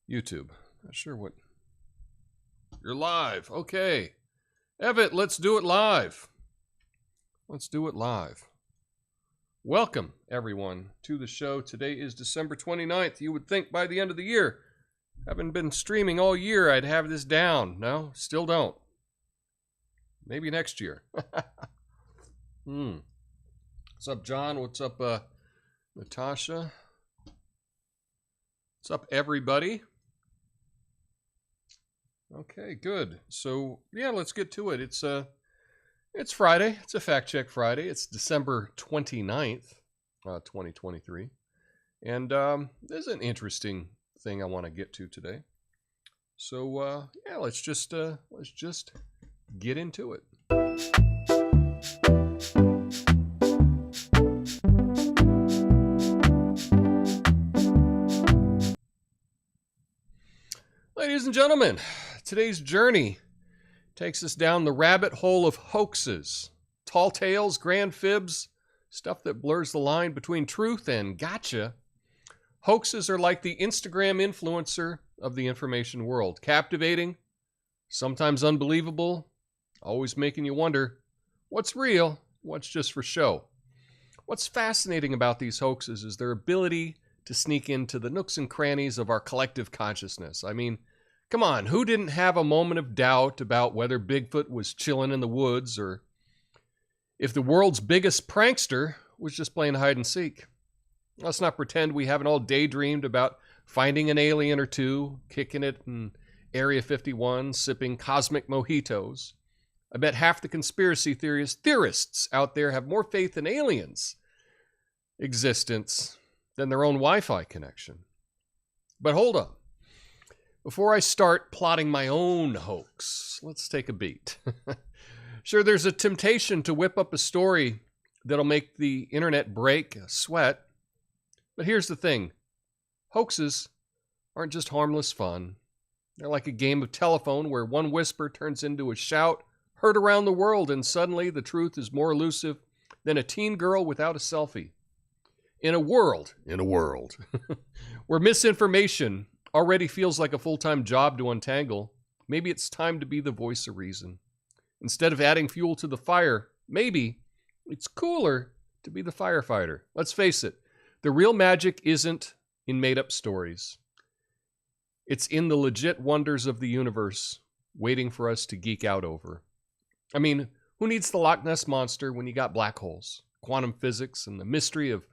YouTube. Not sure what. You're live. Okay. Evett, let's do it live. Let's do it live. Welcome, everyone, to the show. Today is December 29th. You would think by the end of the year, having been streaming all year, I'd have this down. No, still don't. Maybe next year. What's up, John? What's up, Natasha? What's up, everybody? Okay, good. So, yeah, let's get to it. It's Friday. It's a Fact Check Friday. It's December 29th, 2023. And there's an interesting thing I want to get to today. So, yeah, let's just get into it. Ladies and gentlemen, today's journey takes us down the rabbit hole of hoaxes, tall tales, grand fibs, stuff that blurs the line between truth and gotcha. Hoaxes are like the Instagram influencer of the information world. Captivating, sometimes unbelievable, always making you wonder what's real, what's just for show. What's fascinating about these hoaxes is their ability to sneak into the nooks and crannies of our collective consciousness. I mean, come on, who didn't have a moment of doubt about whether Bigfoot was chilling in the woods or if the world's biggest prankster was just playing hide and seek? Let's not pretend we haven't all daydreamed about finding an alien or two, kicking it in Area 51, sipping cosmic mojitos. I bet half the conspiracy theorists out there have more faith in aliens' existence than their own Wi-Fi connection. But hold on. Before I start plotting my own hoax, let's take a beat. Sure, there's a temptation to whip up a story that'll make the internet break a sweat. But here's the thing. Hoaxes aren't just harmless fun. They're like a game of telephone where one whisper turns into a shout heard around the world, and suddenly the truth is more elusive than a teen girl without a selfie. In a world where misinformation already feels like a full-time job to untangle, maybe it's time to be the voice of reason. Instead of adding fuel to the fire, maybe it's cooler to be the firefighter. Let's face it, the real magic isn't in made-up stories. It's in the legit wonders of the universe waiting for us to geek out over. I mean, who needs the Loch Ness Monster when you got black holes, quantum physics, and the mystery of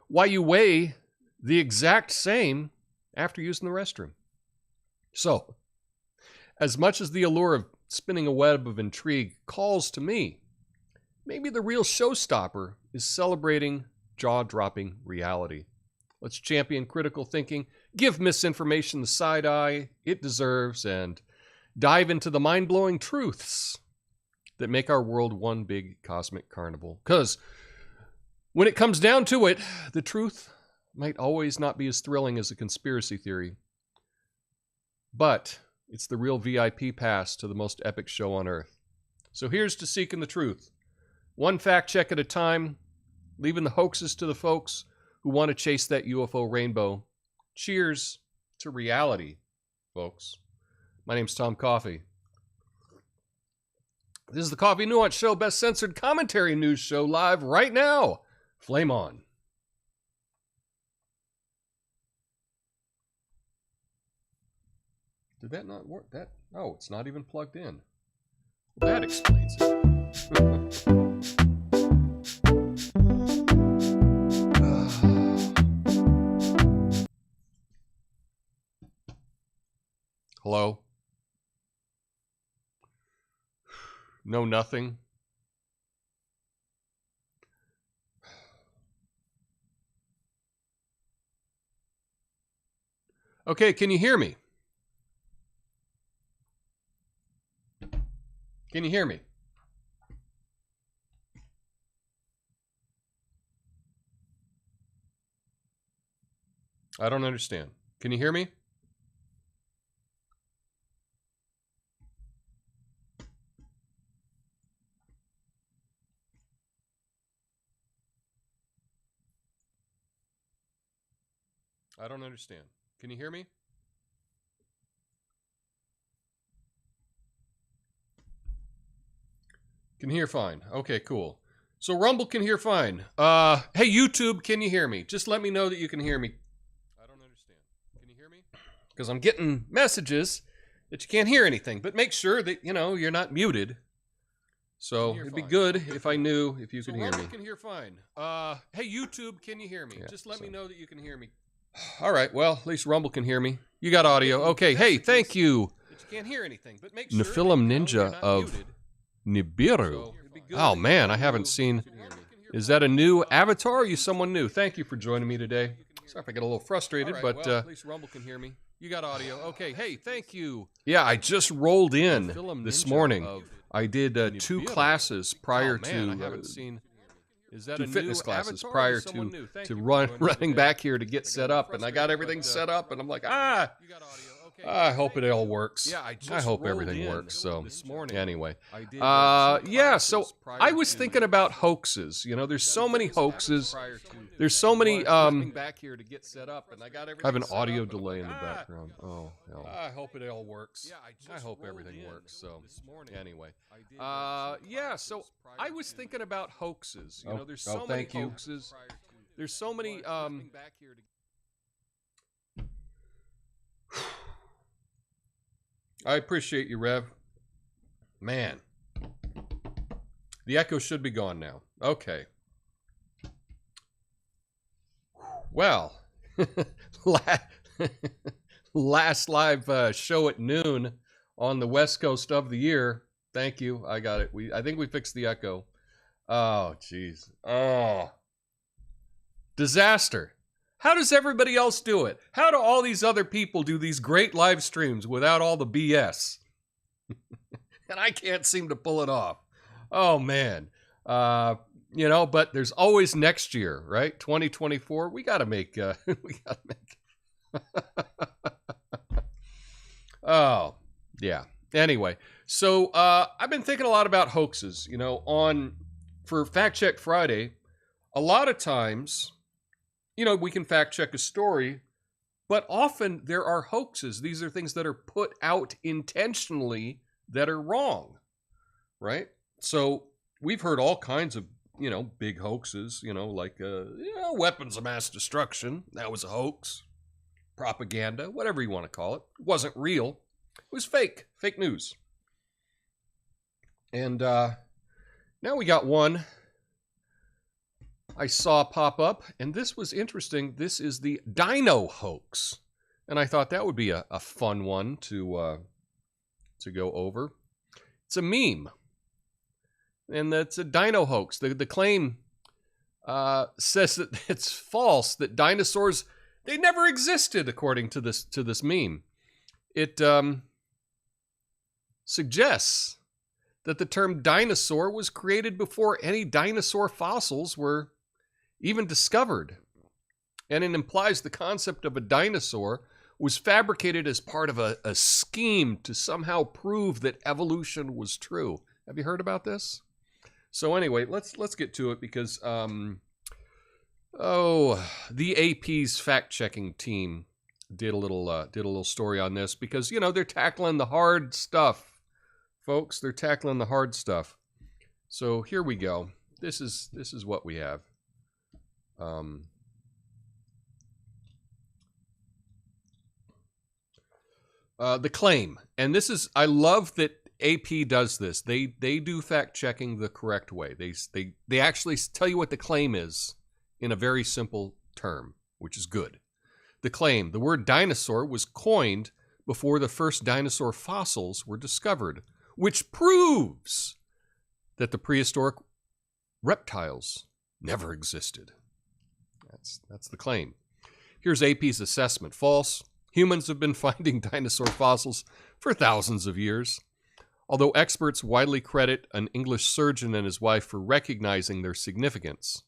why you weigh the exact same after using the restroom? So, as much as the allure of spinning a web of intrigue calls to me, maybe the real showstopper is celebrating jaw-dropping reality. Let's champion critical thinking, give misinformation the side eye it deserves, and dive into the mind-blowing truths that make our world one big cosmic carnival. Because when it comes down to it, the truth might always not be as thrilling as a conspiracy theory. But it's the real VIP pass to the most epic show on earth. So here's to seeking the truth. One fact check at a time, leaving the hoaxes to the folks who want to chase that UFO rainbow. Cheers to reality, folks. My name's Tom Coffey. This is the Coffee Nuance Show, best censored commentary news show live right now. Flame on. Did that not work? Oh, it's not even plugged in. Well, that explains it. Hello? No, nothing. Okay, can you hear me? Can you hear me? I don't understand. Can you hear me? I don't understand. Can you hear me? Can hear fine. Okay, cool. So Rumble can hear fine. Hey, YouTube, can you hear me? Just let me know that you can hear me. I don't understand. Can you hear me? Because I'm getting messages that you can't hear anything. But make sure that, you're not muted. So it'd be good if I knew if you could hear me. Rumble can hear fine. Hey, YouTube, can you hear me? Yeah, just let me know that you can hear me. All right, well, at least Rumble can hear me. You got audio. Okay, hey, thank you. But you can't hear anything. But make sure Nephilim Ninja of Nibiru. Oh, man, I haven't seen... Is that a new avatar or are you someone new? Thank you for joining me today. Sorry if I get a little frustrated, but... well, at least Rumble can hear me. You got audio. Okay, hey, thank you. Yeah, I just rolled in this morning. I did 2 classes prior to... I haven't seen... Is that 2 fitness classes prior to running back here to get set up, and I got everything set up, and I'm like, I hope it all works. Yeah, I hope everything works. So anyway, yeah. So I was thinking about hoaxes. There's so many hoaxes. There's so many. I have an audio delay in the background. Oh hell. I hope it all works. Yeah, I hope everything works. So anyway, yeah. So I was thinking about hoaxes. There's so many hoaxes. There's so many. I appreciate you, Rev. Man. The echo should be gone now. Okay. Well, last live show at noon on the West Coast of the year. Thank you. I got it. I think we fixed the echo. Oh, jeez. Oh. Disaster. How does everybody else do it? How do all these other people do these great live streams without all the BS? And I can't seem to pull it off. Oh, man. But there's always next year, right? 2024. We got to make... Oh, yeah. Anyway, so I've been thinking a lot about hoaxes, for Fact Check Friday. A lot of times... we can fact check a story, but often there are hoaxes. These are things that are put out intentionally that are wrong, right? So we've heard all kinds of, big hoaxes, like, weapons of mass destruction. That was a hoax. Propaganda, whatever you want to call it. It wasn't real. It was fake news. And now we got one I saw pop up, and this was interesting. This is the Dino-Hoax, and I thought that would be a fun one to go over. It's a meme, and that's a Dino-Hoax. The claim says that it's false, that dinosaurs, they never existed, according to this meme. It suggests that the term dinosaur was created before any dinosaur fossils were even discovered. And it implies the concept of a dinosaur was fabricated as part of a scheme to somehow prove that evolution was true. Have you heard about this? So anyway, let's get to it because the AP's fact-checking team did a little story on this because they're tackling the hard stuff, folks. They're tackling the hard stuff. So here we go. This is what we have. The claim, and this is, I love that AP does this. They do fact checking the correct way. They actually tell you what the claim is in a very simple term, which is good. The claim: the word dinosaur was coined before the first dinosaur fossils were discovered, which proves that the prehistoric reptiles never existed. That's the claim. Here's AP's assessment. False. Humans have been finding dinosaur fossils for thousands of years. Although experts widely credit an English surgeon and his wife for recognizing their significance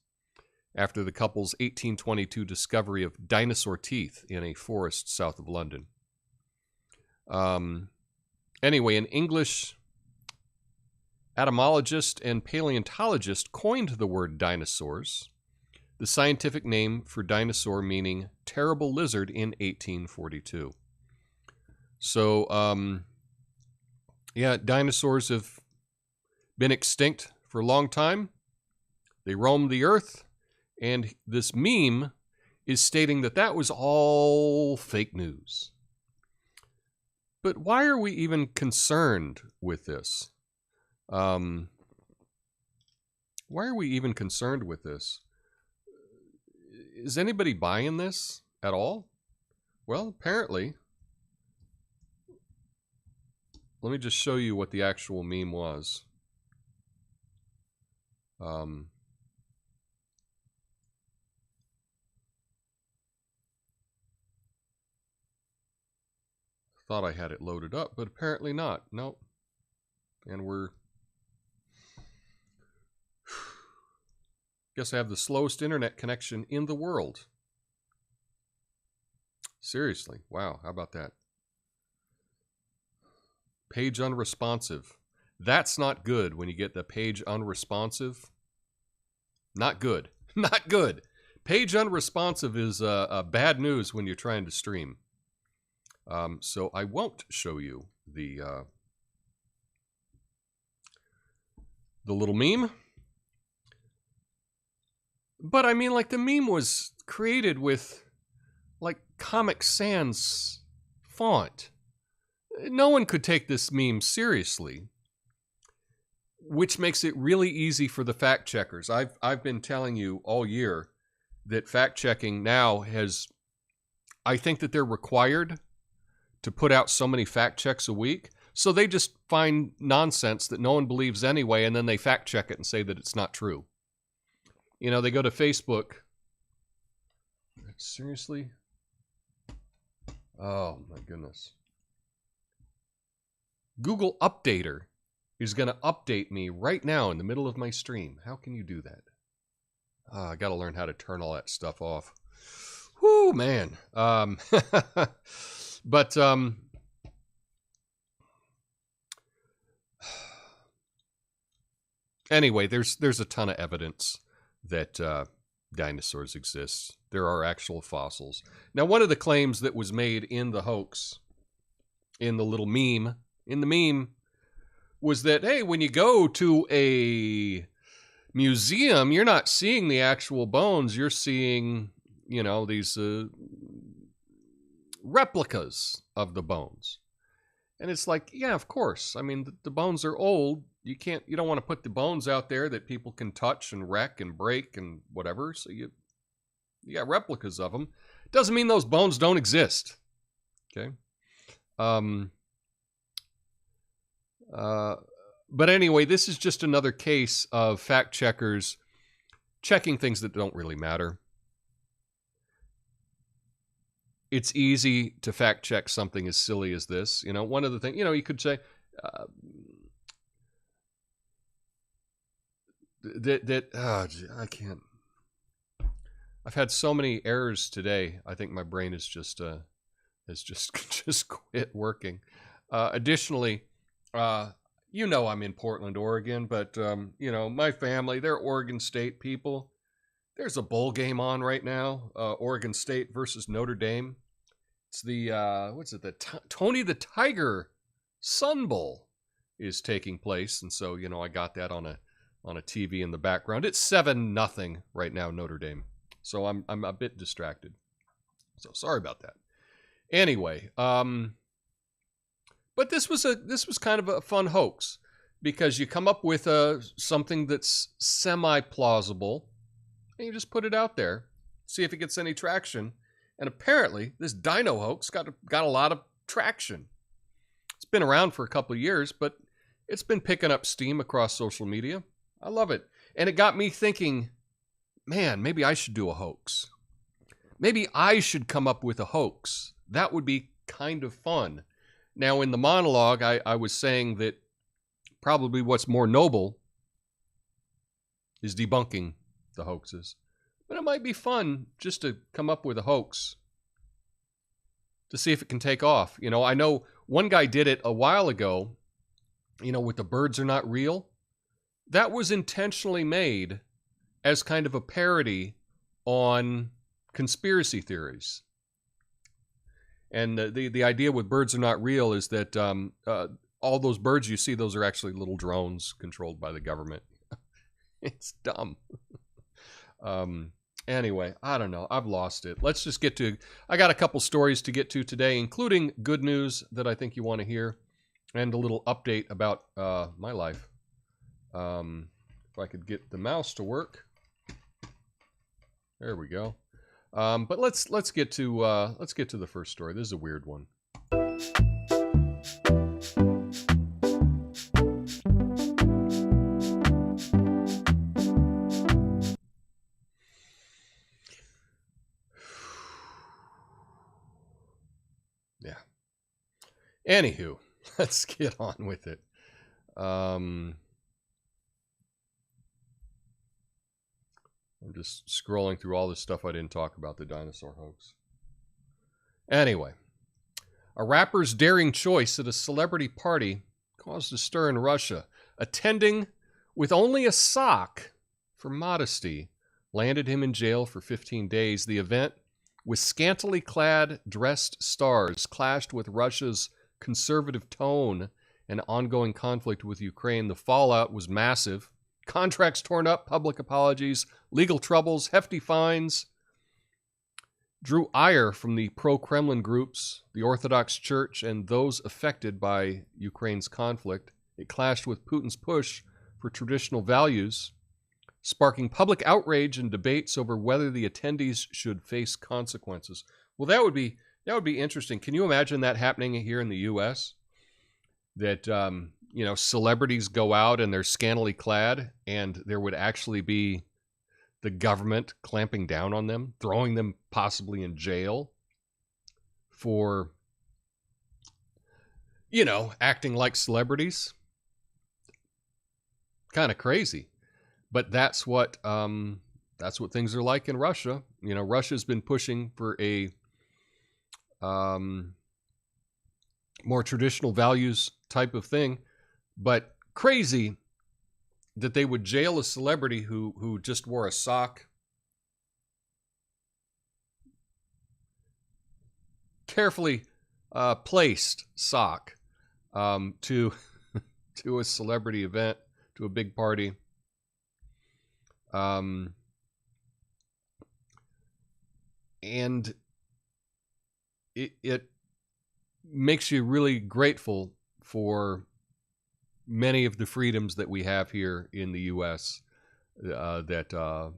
after the couple's 1822 discovery of dinosaur teeth in a forest south of London. Anyway, an English etymologist and paleontologist coined the word dinosaurs, the scientific name for dinosaur meaning terrible lizard, in 1842. So, yeah, dinosaurs have been extinct for a long time. They roamed the earth, and this meme is stating that that was all fake news. But why are we even concerned with this? Why are we even concerned with this? Is anybody buying this at all? Well, apparently. Let me just show you what the actual meme was. Thought I had it loaded up, but apparently not. Nope. And we're... Guess I have the slowest internet connection in the world. Seriously. Wow, how about that? Page unresponsive. That's not good when you get the page unresponsive. Not good. Not good. Page unresponsive is bad news when you're trying to stream. So I won't show you the little meme. But I mean, like, the meme was created with, like, Comic Sans font. No one could take this meme seriously, which makes it really easy for the fact checkers. I've been telling you all year that fact checking now has, I think that they're required to put out so many fact checks a week. So they just find nonsense that no one believes anyway, and then they fact check it and say that it's not true. You know, they go to Facebook. Seriously? Oh, my goodness. Google Updater is going to update me right now in the middle of my stream. How can you do that? I got to learn how to turn all that stuff off. Whoo, man. But anyway, there's a ton of evidence that dinosaurs exist. There are actual fossils. Now, one of the claims that was made in the hoax, in the little meme, was that, hey, when you go to a museum, you're not seeing the actual bones. You're seeing, you know, these replicas of the bones. And it's like, yeah, of course. I mean, the bones are old. You don't want to put the bones out there that people can touch and wreck and break and whatever. So you got replicas of them. Doesn't mean those bones don't exist. Okay. But anyway, this is just another case of fact checkers checking things that don't really matter. It's easy to fact check something as silly as this. You know, one of the things, you know, you could say I can't. I've had so many errors today. I think my brain is just just quit working. Additionally, you know, I'm in Portland, Oregon, but you know, my family, they're Oregon State people. There's a bowl game on right now, Oregon State versus Notre Dame. It's the, Tony the Tiger Sun Bowl is taking place. And so, you know, I got that on a TV in the background. It's 7-0 right now, Notre Dame. So I'm a bit distracted. So sorry about that. Anyway, but this was kind of a fun hoax because you come up with something that's semi-plausible, and you just put it out there, see if it gets any traction. And apparently, this Dino-Hoax got a lot of traction. It's been around for a couple of years, but it's been picking up steam across social media. I love it. And it got me thinking, man, maybe I should do a hoax. Maybe I should come up with a hoax. That would be kind of fun. Now, in the monologue, I was saying that probably what's more noble is debunking the hoaxes. But it might be fun just to come up with a hoax to see if it can take off. You know, I know one guy did it a while ago, you know, with the birds are not real. That was intentionally made as kind of a parody on conspiracy theories. And the idea with birds are not real is that all those birds you see, those are actually little drones controlled by the government. It's dumb. Anyway, I don't know. I've lost it. Let's just get to, I got a couple stories to get to today, including good news that I think you want to hear, and a little update about my life. If I could get the mouse to work. There we go. But let's get to the first story. This is a weird one. Yeah. Anywho, let's get on with it. I'm just scrolling through all this stuff I didn't talk about, the dinosaur hoax. Anyway, a rapper's daring choice at a celebrity party caused a stir in Russia. Attending with only a sock for modesty landed him in jail for 15 days. The event, with scantily clad dressed stars, clashed with Russia's conservative tone and ongoing conflict with Ukraine. The fallout was massive. Contracts torn up, public apologies, legal troubles, hefty fines drew ire from the pro-Kremlin groups, the Orthodox Church, and those affected by Ukraine's conflict. It clashed with Putin's push for traditional values, sparking public outrage and debates over whether the attendees should face consequences. Well, that would be interesting. Can you imagine that happening here in the U.S.? That celebrities go out and they're scantily clad, and there would actually be the government clamping down on them, throwing them possibly in jail for, acting like celebrities. Kind of crazy, but that's what things are like in Russia. Russia's been pushing for a more traditional values type of thing, but crazy that they would jail a celebrity who just wore a sock, carefully placed sock, to a celebrity event, to a big party. And it makes you really grateful for many of the freedoms that we have here in the U.S. That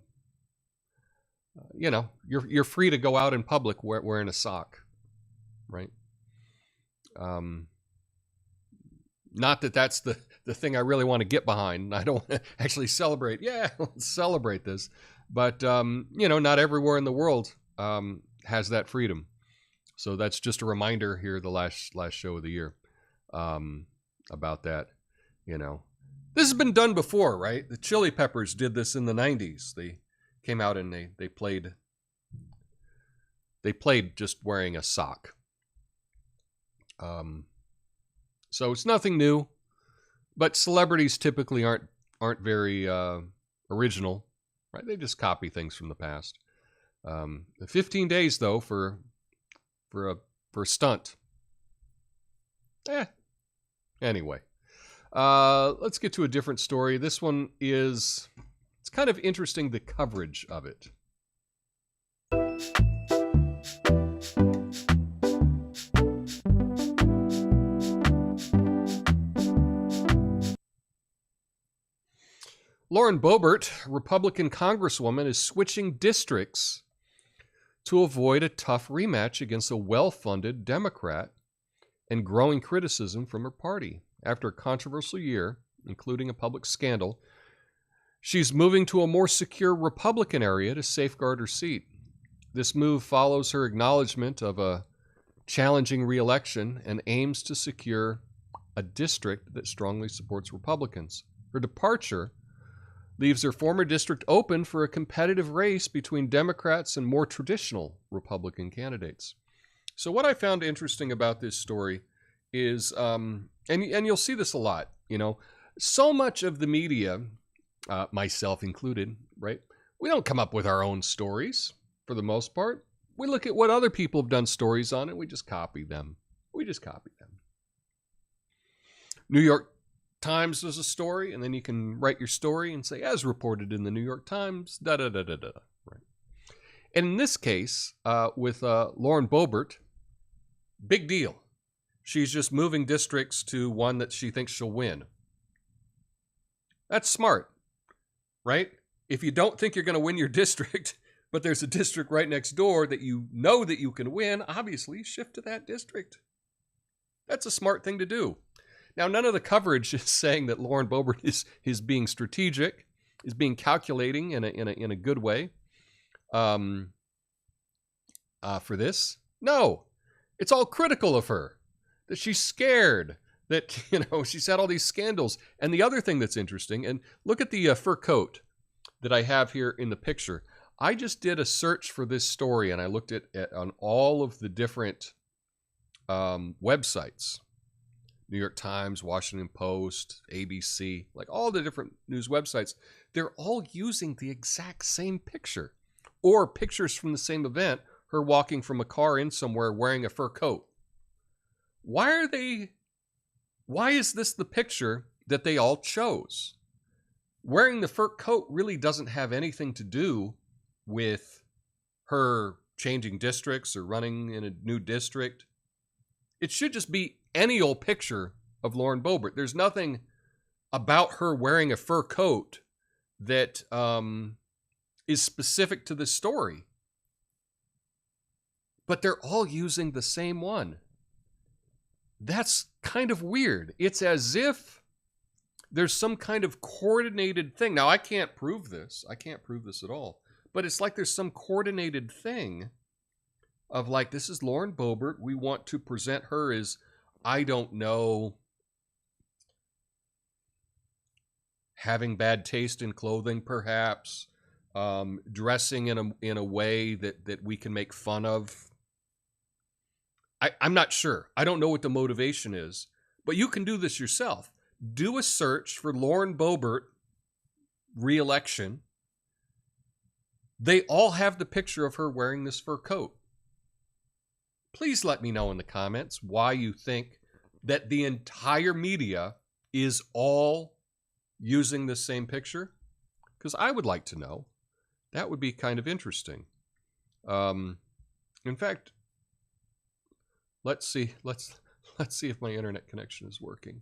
you're free to go out in public wearing a sock, right? Not that that's the thing I really want to get behind. I don't want to actually celebrate. Yeah, let's celebrate this. But not everywhere in the world has that freedom. So that's just a reminder here, the last show of the year, about that. This has been done before, right? The Chili Peppers did this in the 90s. They came out and they played just wearing a sock. So it's nothing new, but celebrities typically aren't very original, right? They just copy things from the past. 15 days though for a stunt. Anyway. Let's get to a different story. This one it's kind of interesting, the coverage of it. Lauren Boebert, Republican Congresswoman, is switching districts to avoid a tough rematch against a well-funded Democrat and growing criticism from her party. After a controversial year, including a public scandal, she's moving to a more secure Republican area to safeguard her seat. This move follows her acknowledgement of a challenging re-election and aims to secure a district that strongly supports Republicans. Her departure leaves her former district open for a competitive race between Democrats and more traditional Republican candidates. So what I found interesting about this story is, and you'll see this a lot, so much of the media, myself included, right? We don't come up with our own stories for the most part. We look at what other people have done stories on and we just copy them. New York Times does a story, and then you can write your story and say, as reported in the New York Times, da-da-da-da-da. Right. And in this case, with Lauren Boebert, big deal. She's just moving districts to one that she thinks she'll win. That's smart, right? If you don't think you're going to win your district, but there's a district right next door that you know that you can win, obviously shift to that district. That's a smart thing to do. Now, none of the coverage is saying that Lauren Boebert is being strategic, is being calculating in a good way for this. No, it's all critical of her, that she's scared, that, she's had all these scandals. And the other thing that's interesting, and look at the fur coat that I have here in the picture. I just did a search for this story, and I looked at on all of the different websites. New York Times, Washington Post, ABC, like all the different news websites. They're all using the exact same picture or pictures from the same event, her walking from a car in somewhere wearing a fur coat. Why is this the picture that they all chose? Wearing the fur coat really doesn't have anything to do with her changing districts or running in a new district. It should just be any old picture of Lauren Boebert. There's nothing about her wearing a fur coat that is specific to this story. But they're all using the same one. That's kind of weird. It's as if there's some kind of coordinated thing. Now, I can't prove this. I can't prove this at all. But it's like there's some coordinated thing of like, this is Lauren Boebert. We want to present her as, I don't know, having bad taste in clothing, perhaps, dressing in a way that we can make fun of. I'm not sure. I don't know what the motivation is, but you can do this yourself. Do a search for Lauren Boebert re-election. They all have the picture of her wearing this fur coat. Please let me know in the comments why you think that the entire media is all using the same picture, because I would like to know. That would be kind of interesting. In fact, let's see if my internet connection is working.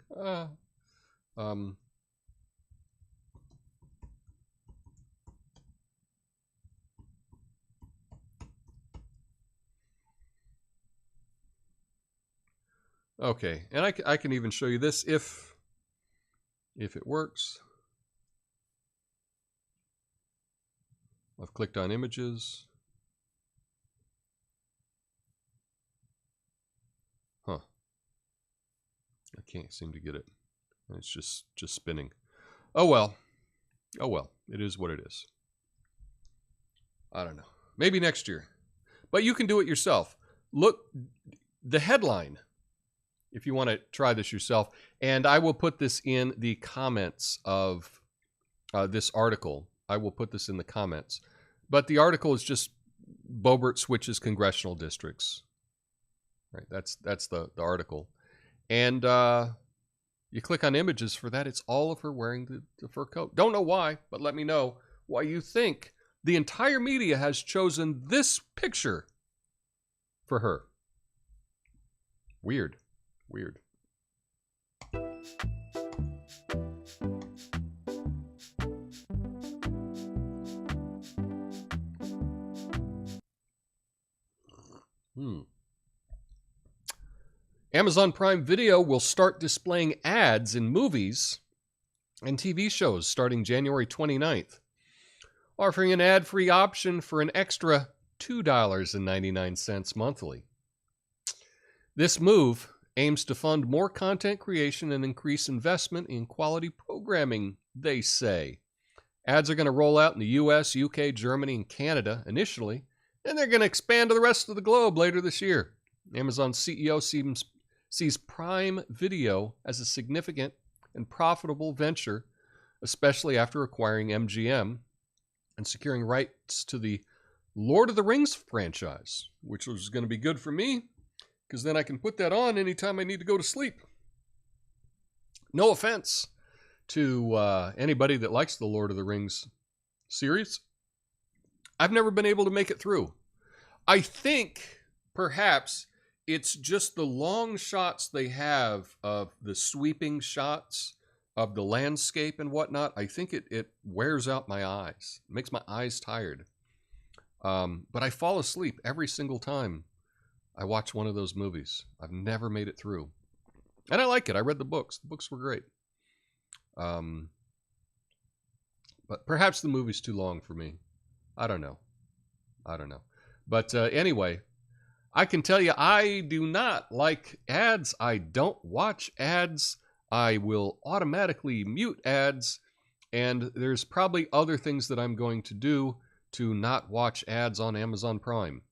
Okay, and I can even show you this if it works. I've clicked on images. Huh. I can't seem to get it. It's just spinning. Oh well. Oh well. It is what it is. I don't know. Maybe next year. But you can do it yourself. Look, the headline, if you want to try this yourself, and I will put this in the comments of this article. I will put this in the comments. But the article is just Boebert switches congressional districts. Right, that's the article. And you click on images for that. It's all of her wearing the fur coat. Don't know why, but let me know why you think the entire media has chosen this picture for her. Weird. Weird. Amazon Prime Video will start displaying ads in movies and TV shows starting January 29th, offering an ad-free option for an extra $2.99 monthly. This move aims to fund more content creation and increase investment in quality programming, they say. Ads are going to roll out in the US, UK, Germany, and Canada initially, and they're going to expand to the rest of the globe later this year. Amazon's CEO sees Prime Video as a significant and profitable venture, especially after acquiring MGM and securing rights to the Lord of the Rings franchise, which was going to be good for me, because then I can put that on anytime I need to go to sleep. No offense to anybody that likes the Lord of the Rings series. I've never been able to make it through. I think perhaps it's just the long shots they have of the sweeping shots of the landscape and whatnot. I think it wears out my eyes. It makes my eyes tired. But I fall asleep every single time I watch one of those movies. I've never made it through. And I like it. I read the books. The books were great. But perhaps the movie's too long for me. I don't know. But anyway, I can tell you I do not like ads. I don't watch ads. I will automatically mute ads. And there's probably other things that I'm going to do to not watch ads on Amazon Prime.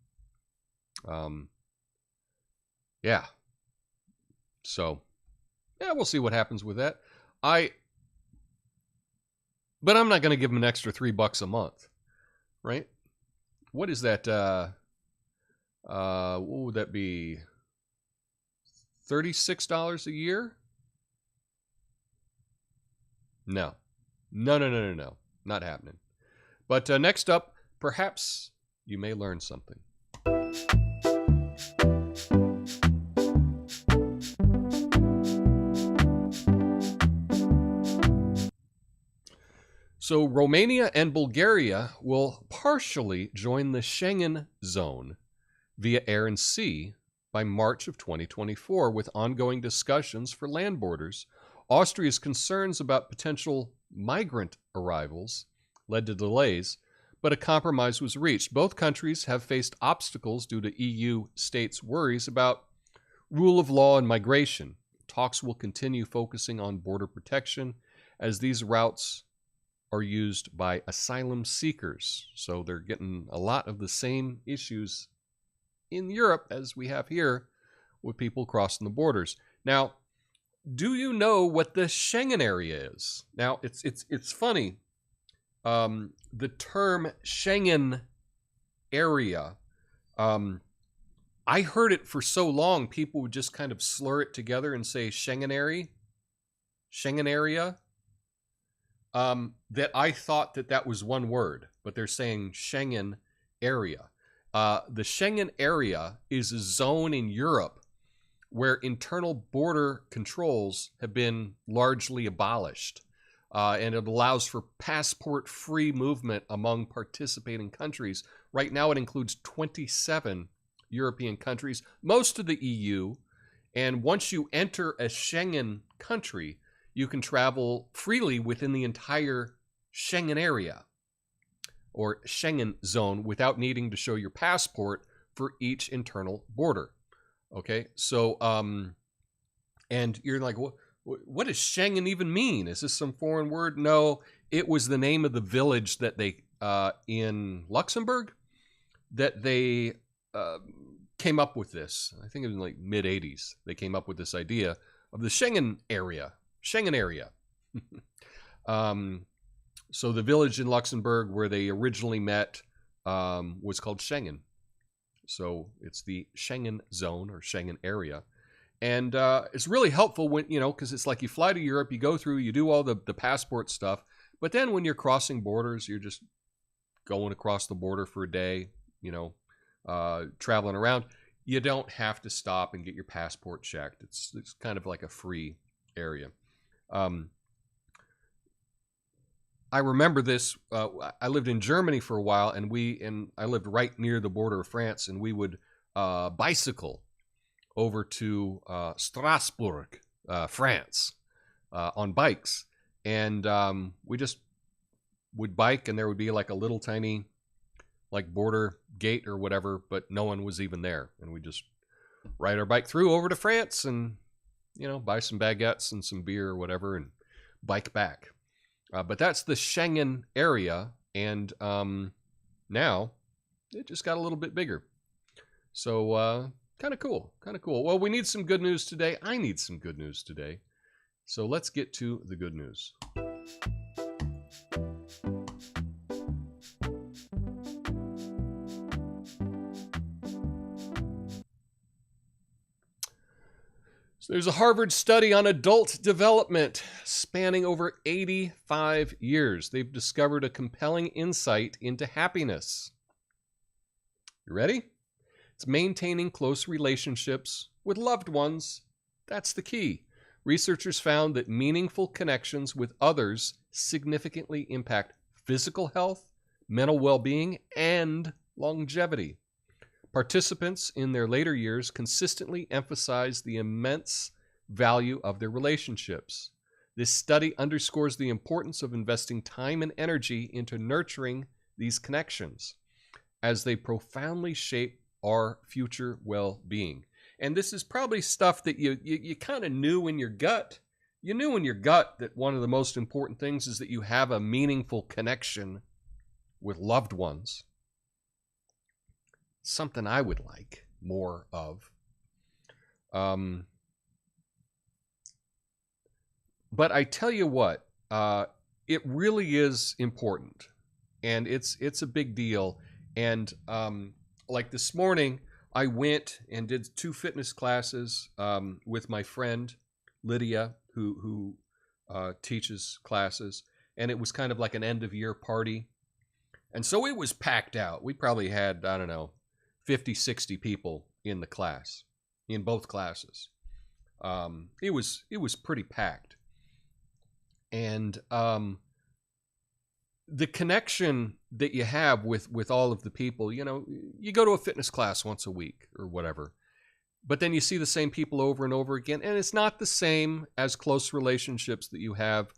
Yeah. So, yeah, we'll see what happens with that. But I'm not going to give them an extra $3 a month, right? What is that? What would that be? $36 a year? No. Not happening. But next up, perhaps you may learn something. So Romania and Bulgaria will partially join the Schengen zone via air and sea by March of 2024, with ongoing discussions for land borders. Austria's concerns about potential migrant arrivals led to delays, but a compromise was reached. Both countries have faced obstacles due to EU states' worries about rule of law and migration. Talks will continue focusing on border protection as these routes are used by asylum seekers. So they're getting a lot of the same issues in Europe as we have here with people crossing the borders. Now, do you know what the Schengen area is? Now, it's funny. The term Schengen area, I heard it for so long, people would just kind of slur it together and say Schengen area, that I thought that was one word, but they're saying Schengen area. The Schengen area is a zone in Europe where internal border controls have been largely abolished. And it allows for passport-free movement among participating countries. Right now it includes 27 European countries, most of the EU. And once you enter a Schengen country, you can travel freely within the entire Schengen area or Schengen zone without needing to show your passport for each internal border. Okay, so, and you're like, what does Schengen even mean? Is this some foreign word? No, it was the name of the village that they, in Luxembourg, that they came up with this. I think it was in like mid-80s. They came up with this idea of the Schengen area. So the village in Luxembourg where they originally met was called Schengen. So it's the Schengen zone or Schengen area. And it's really helpful when, because it's like you fly to Europe, you go through, you do all the passport stuff. But then when you're crossing borders, you're just going across the border for a day, traveling around. You don't have to stop and get your passport checked. It's kind of like a free area. I remember this. I lived in Germany for a while, and I lived right near the border of France, and we would bicycle over to Strasbourg, France, on bikes, and we just would bike, and there would be like a little tiny, like border gate or whatever, but no one was even there, and we just ride our bike through over to France, and buy some baguettes and some beer or whatever, and bike back. But that's the Schengen area, and now it just got a little bit bigger. So kind of cool. Well, we need some good news today. I need some good news today. So let's get to the good news. So there's a Harvard study on adult development spanning over 85 years. They've discovered a compelling insight into happiness. You ready? It's maintaining close relationships with loved ones. That's the key. Researchers found that meaningful connections with others significantly impact physical health, mental well-being, and longevity. Participants in their later years consistently emphasize the immense value of their relationships. This study underscores the importance of investing time and energy into nurturing these connections, as they profoundly shape our future well-being. And this is probably stuff that you kind of knew in your gut. You knew in your gut that one of the most important things is that you have a meaningful connection with loved ones. Something I would like more of. But I tell you what, it really is important, and it's a big deal. And like this morning, I went and did 2 fitness classes with my friend Lydia, who teaches classes, and it was kind of like an end-of-year party. And so it was packed out. We probably had, I don't know, 50, 60 people in the class, in both classes. It was pretty packed. And the connection that you have with all of the people, you know, you go to a fitness class once a week or whatever, but then you see the same people over and over again, and it's not the same as close relationships that you have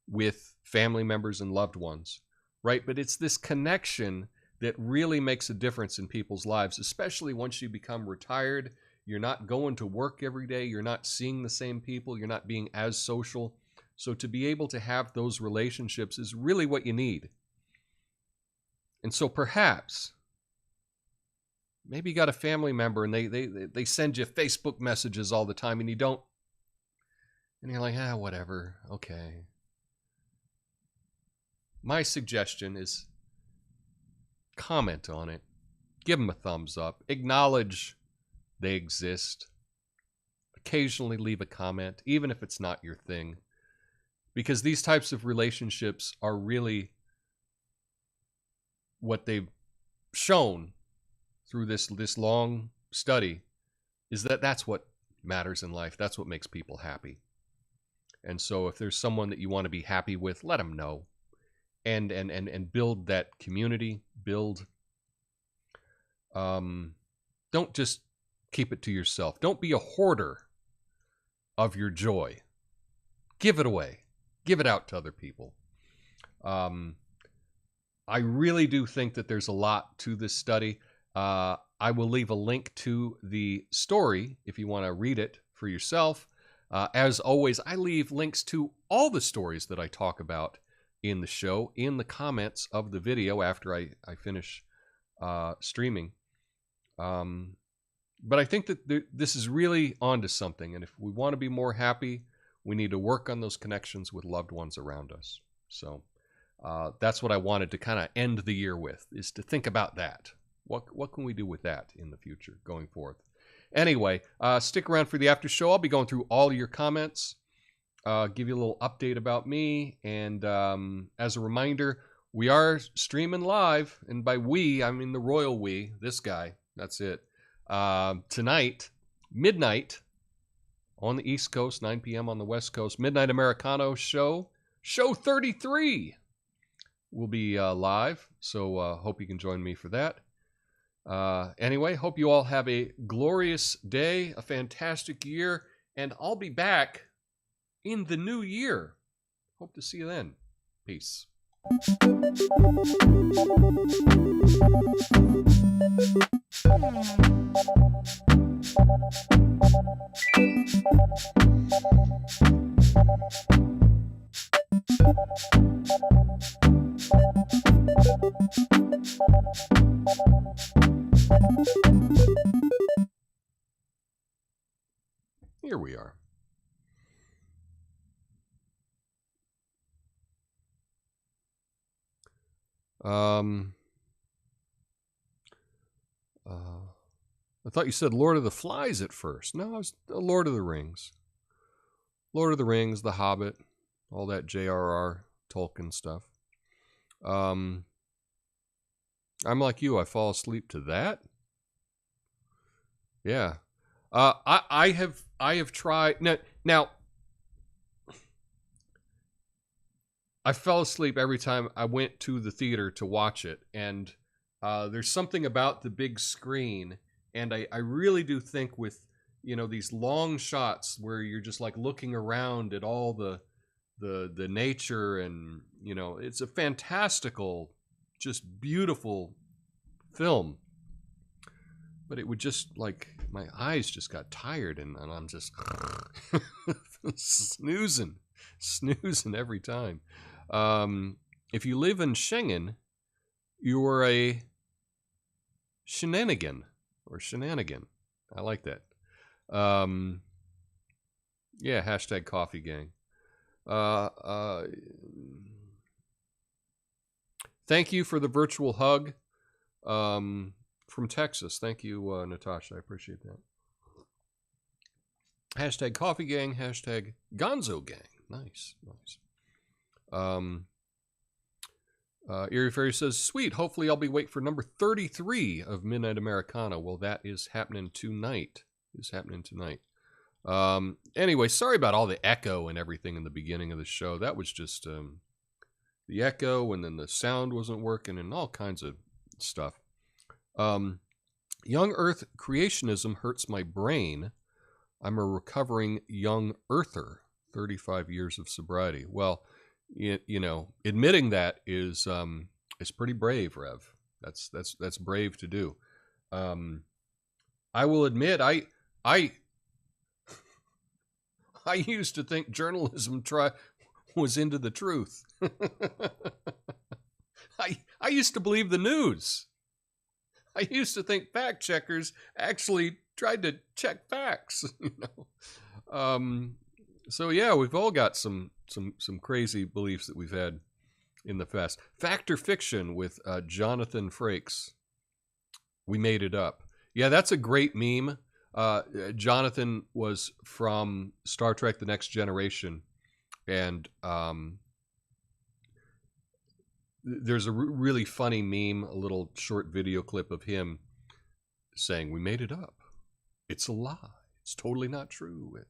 with family members and loved ones, right? But it's this connection that really makes a difference in people's lives, especially once you become retired. You're not going to work every day. You're not seeing the same people. You're not being as social. So to be able to have those relationships is really what you need. And so perhaps, maybe you got a family member and they send you Facebook messages all the time and you don't, and you're like, whatever, okay. My suggestion is comment on it. Give them a thumbs up. Acknowledge they exist. Occasionally leave a comment, even if it's not your thing. Because these types of relationships are really what they've shown through this long study, is that that's what matters in life. That's what makes people happy. And so if there's someone that you want to be happy with, let them know. And build that community. Build. Don't just keep it to yourself. Don't be a hoarder of your joy. Give it away. Give it out to other people. I really do think that there's a lot to this study. I will leave a link to the story if you want to read it for yourself. As always, I leave links to all the stories that I talk about in the show in the comments of the video after I finish streaming. But I think that this is really onto something, and if we want to be more happy, we need to work on those connections with loved ones around us. So that's what I wanted to kind of end the year with, is to think about that. What can we do with that in the future going forth? Anyway, stick around for the after show. I'll be going through all of your comments. Give you a little update about me, and as a reminder, we are streaming live, and by we, I mean the royal we, this guy, that's it. Tonight, midnight on the East Coast, 9 p.m. on the West Coast, Midnight Americano show 33 will be live, so hope you can join me for that. Anyway, hope you all have a glorious day, a fantastic year, and I'll be back in the new year. Hope to see you then. Peace. Here we are. I thought you said Lord of the Flies at first. No, it was Lord of the Rings. Lord of the Rings, The Hobbit, all that J.R.R. Tolkien stuff. I'm like you. I fall asleep to that. Yeah. I have tried now. I fell asleep every time I went to the theater to watch it, and there's something about the big screen, and I really do think with these long shots where you're just like looking around at all the nature, and it's a fantastical, just beautiful film. But it would just like my eyes just got tired, and I'm just snoozing every time. If you live in Schengen, you are a shenanigan or shenanigan. I like that. Yeah, hashtag coffee gang. Thank you for the virtual hug from Texas. Thank you, Natasha. I appreciate that. Hashtag coffee gang, hashtag gonzo gang. Nice. Erie Fairy says, sweet, hopefully I'll be awake for number 33 of Midnight Americana. Well, that is happening tonight. Anyway, sorry about all the echo and everything in the beginning of the show. That was just the echo, and then the sound wasn't working, and all kinds of stuff. Young Earth creationism hurts my brain. I'm a recovering young earther, 35 years of sobriety. Well, admitting that is pretty brave, Rev. That's brave to do. I will admit, I used to think journalism was into the truth. I used to believe the news. I used to think fact checkers actually tried to check facts. So yeah, we've all got some crazy beliefs that we've had in the past. Fact or fiction with Jonathan Frakes. We made it up. Yeah, that's a great meme. Jonathan was from Star Trek: The Next Generation, and there's a really funny meme, a little short video clip of him saying, "We made it up. It's a lie. It's totally not true."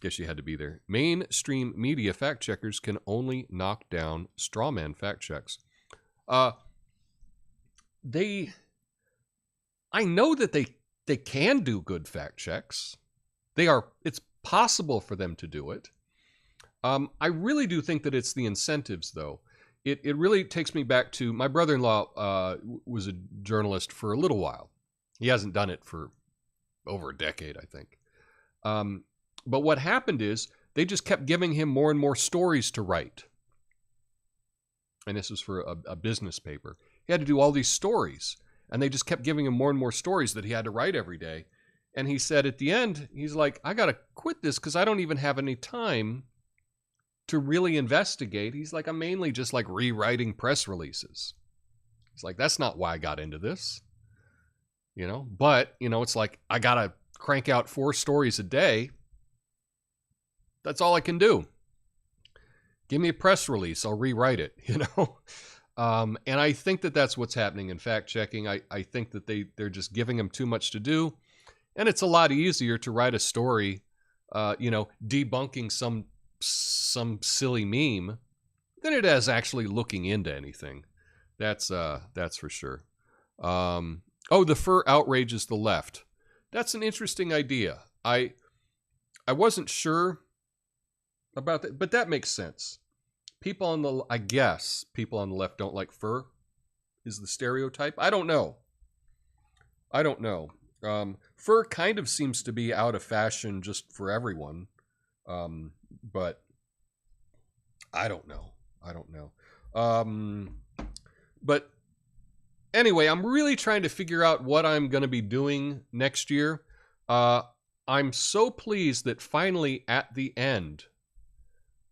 Guess you had to be there. Mainstream media fact checkers can only knock down strawman fact checks. I know that they can do good fact checks. It's possible for them to do it. I really do think that it's the incentives, though. It really takes me back to my brother-in-law was a journalist for a little while. He hasn't done it for over a decade, I think. But what happened is they just kept giving him more and more stories to write. And this was for a business paper. He had to do all these stories, and they just kept giving him more and more stories that he had to write every day. And he said at the end, he's like, I got to quit this because I don't even have any time to really investigate. He's like, I'm mainly just like rewriting press releases. He's like, that's not why I got into this. But, it's like, I got to crank out 4 stories a day. That's all I can do. Give me a press release. I'll rewrite it, And I think that that's what's happening in fact checking. I think that they're just giving them too much to do. And it's a lot easier to write a story, debunking some silly meme than it is actually looking into anything. That's for sure. The fur outrages the left. That's an interesting idea. I wasn't sure about that, but that makes sense. I guess people on the left don't like fur is the stereotype. I don't know. Fur kind of seems to be out of fashion just for everyone. But I don't know. But anyway, I'm really trying to figure out what I'm going to be doing next year. I'm so pleased that finally at the end,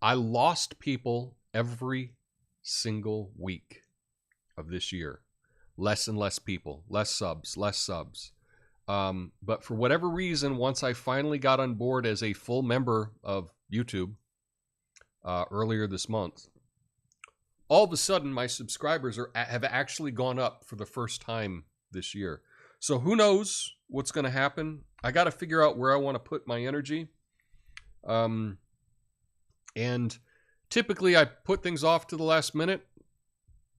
I lost people every single week of this year. Less and less people, less subs. But for whatever reason, once I finally got on board as a full member of YouTube earlier this month, all of a sudden my subscribers have actually gone up for the first time this year. So who knows what's going to happen? I got to figure out where I want to put my energy. And typically I put things off to the last minute,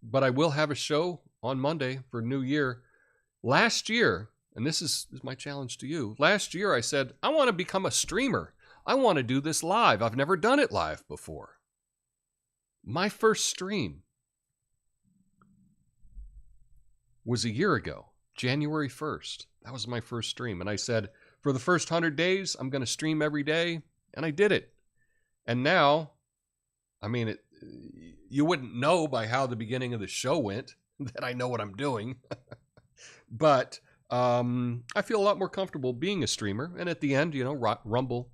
but I will have a show on Monday for New Year. Last year, and this is my challenge to you, last year I said, I want to become a streamer. I want to do this live. I've never done it live before. My first stream was a year ago, January 1st. That was my first stream. And I said, for the first 100 days, I'm going to stream every day. And I did it. And now, I mean, you wouldn't know by how the beginning of the show went that I know what I'm doing. But I feel a lot more comfortable being a streamer. And at the end, Rumble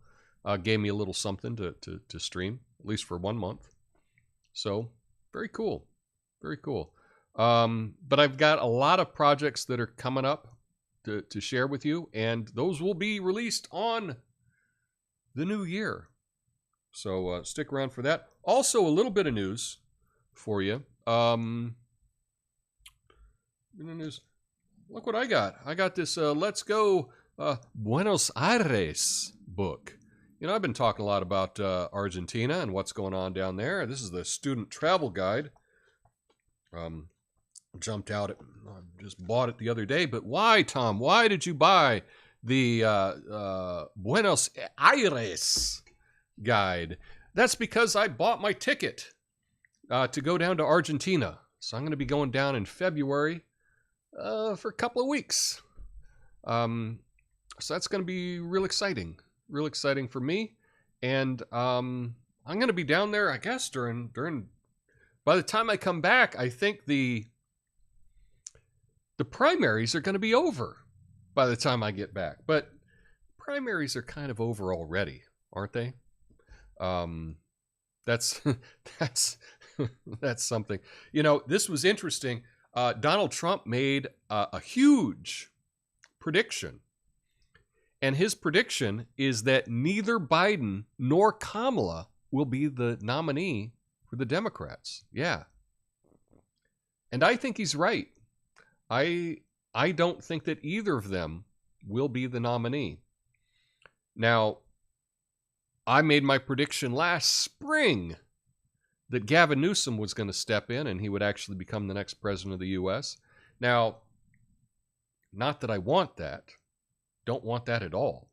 gave me a little something to stream, at least for 1 month. So very cool. Very cool. But I've got a lot of projects that are coming up to share with you. And those will be released on the new year. So stick around for that. Also, a little bit of news for you. News. Look what I got. I got this Let's Go Buenos Aires book. I've been talking a lot about Argentina and what's going on down there. This is the student travel guide. Jumped out. I just bought it the other day. But why, Tom? Why did you buy the Buenos Aires guide? That's because I bought my ticket to go down to Argentina. So I'm going to be going down in February for a couple of weeks. So that's going to be real exciting for me. And I'm going to be down there, I guess, during by the time I come back, I think the primaries are going to be over by the time I get back. But primaries are kind of over already, aren't they? That's something. This was interesting. Donald Trump made a huge prediction. And his prediction is that neither Biden nor Kamala will be the nominee for the Democrats. Yeah. And I think he's right. I don't think that either of them will be the nominee. Now, I made my prediction last spring that Gavin Newsom was going to step in and he would actually become the next president of the U.S. Now, not that I want that. Don't want that at all.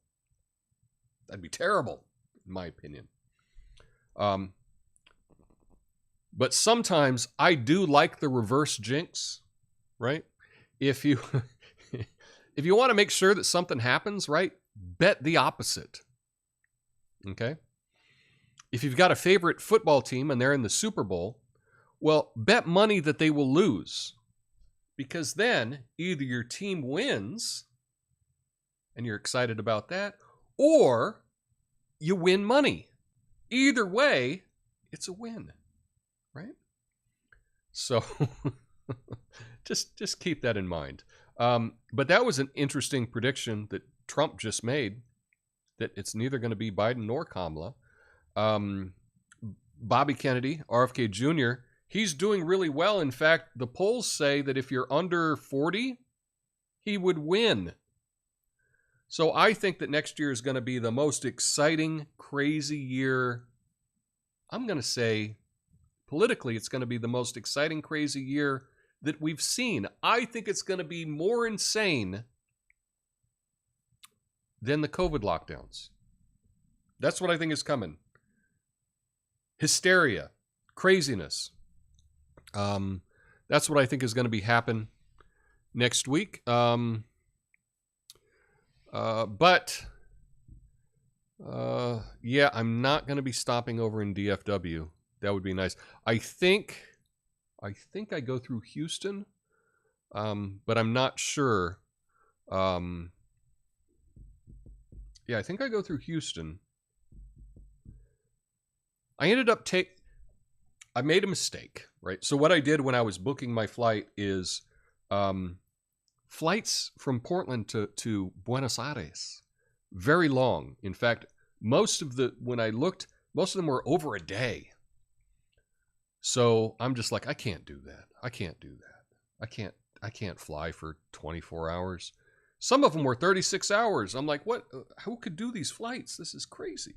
That'd be terrible, in my opinion. But sometimes I do like the reverse jinx, right? If you want to make sure that something happens, right, bet the opposite. Okay? If you've got a favorite football team and they're in the Super Bowl, well, bet money that they will lose. Because then either your team wins and you're excited about that, or you win money. Either way, it's a win, right? So just keep that in mind. But that was an interesting prediction that Trump just made, that it's neither going to be Biden nor Kamala. Bobby Kennedy, RFK Jr., he's doing really well. In fact, the polls say that if you're under 40, he would win. So I think that next year is going to be the most exciting, crazy year. I'm going to say, politically, it's going to be the most exciting, crazy year that we've seen. I think it's going to be more insane than the COVID lockdowns. That's what I think is coming. Hysteria, craziness. That's what I think is going to be happen next week. Yeah, I'm not going to be stopping over in DFW. That would be nice. I think I go through Houston, but I'm not sure. Yeah, I think I go through Houston. I ended up I made a mistake, right? So what I did when I was booking my flight is, flights from Portland to Buenos Aires, very long. In fact, when I looked, most of them were over a day. So I'm just like, I can't do that. I can't do that. I can't fly for 24 hours. Some of them were 36 hours. I'm like, what? Who could do these flights? This is crazy.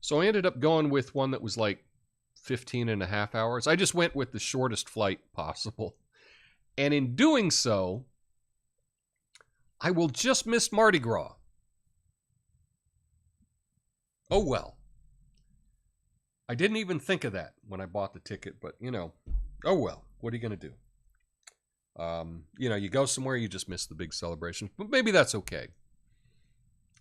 So I ended up going with one that was like 15 and a half hours. I just went with the shortest flight possible. And in doing so, I will just miss Mardi Gras. Oh, well. I didn't even think of that when I bought the ticket, but, oh, well. What are you going to do? You go somewhere, you just miss the big celebration. But maybe that's okay.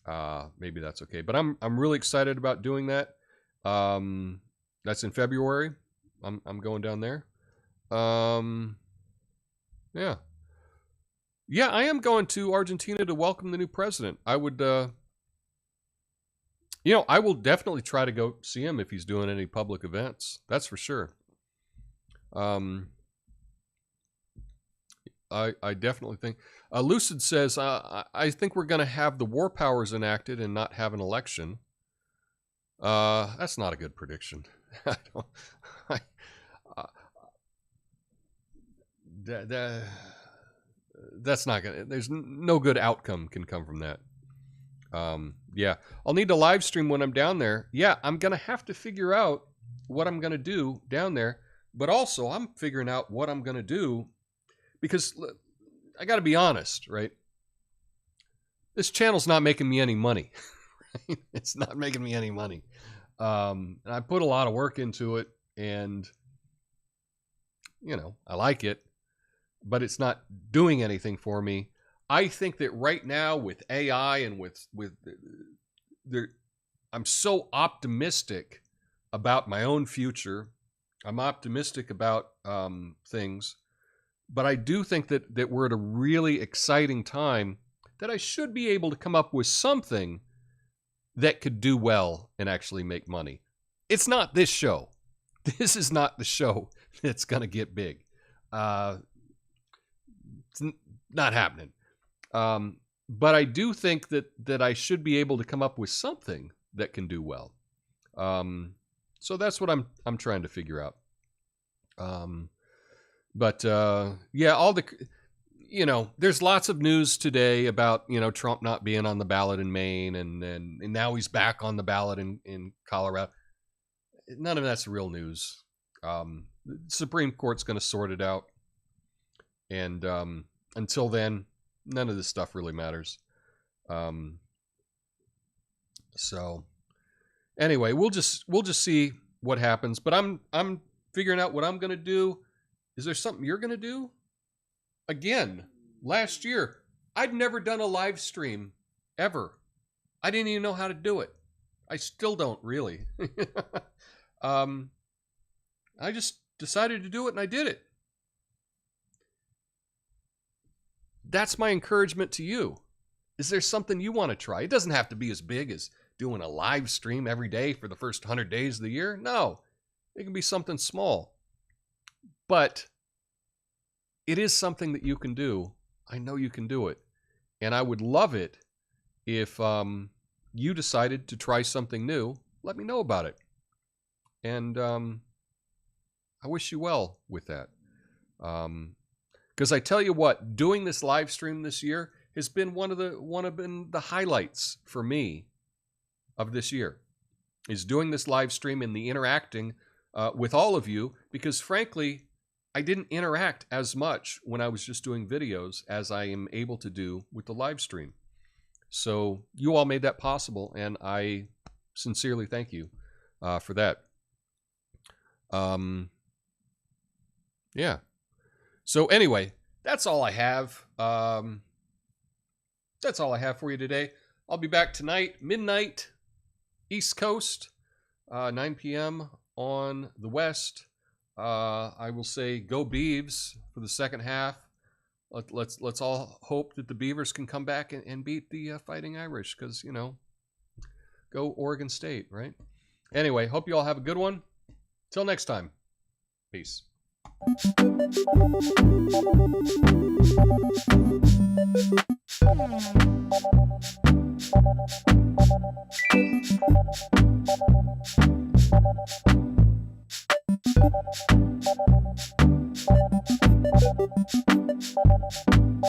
But I'm really excited about doing that. That's in February. I'm going down there. Yeah. Yeah, I am going to Argentina to welcome the new president. I would, I will definitely try to go see him if he's doing any public events. That's for sure. I definitely think. Lucid says, I think we're going to have the war powers enacted and not have an election. That's not a good prediction. That's not going to, there's no good outcome can come from that. Yeah, I'll need to live stream when I'm down there. Yeah, I'm going to have to figure out what I'm going to do down there. But also, I'm figuring out what I'm going to do because I got to be honest, right? This channel's not making me any money. Right? It's not making me any money. And I put a lot of work into it, and, I like it, but it's not doing anything for me. I think that right now with AI and I'm so optimistic about my own future. I'm optimistic about things, but I do think that we're at a really exciting time that I should be able to come up with something that could do well and actually make money. It's not this show. This is not the show that's going to get big. It's not happening. But I do think that I should be able to come up with something that can do well. So that's what I'm trying to figure out. Yeah, all the, there's lots of news today about, Trump not being on the ballot in Maine and now he's back on the ballot in Colorado. None of that's real news. The Supreme Court's going to sort it out. And until then, none of this stuff really matters. So anyway, we'll just see what happens. But I'm figuring out what I'm going to do. Is there something you're going to do? Again, last year, I'd never done a live stream ever. I didn't even know how to do it. I still don't really. I just decided to do it and I did it. That's my encouragement to you. Is there something you want to try? It doesn't have to be as big as doing a live stream every day for the first 100 days of the year. No, it can be something small. But it is something that you can do. I know you can do it. And I would love it if you decided to try something new. Let me know about it. And I wish you well with that. Because I tell you what, doing this live stream this year has been one of the highlights for me of this year. Is doing this live stream and the interacting with all of you. Because frankly, I didn't interact as much when I was just doing videos as I am able to do with the live stream. So you all made that possible, and I sincerely thank you for that. Yeah. So anyway, that's all I have. That's all I have for you today. I'll be back tonight, midnight, East Coast, 9 p.m. on the West. I will say go Beavs for the second half. Let's all hope that the Beavers can come back and beat the Fighting Irish because, go Oregon State, right? Anyway, hope you all have a good one. Till next time. Peace.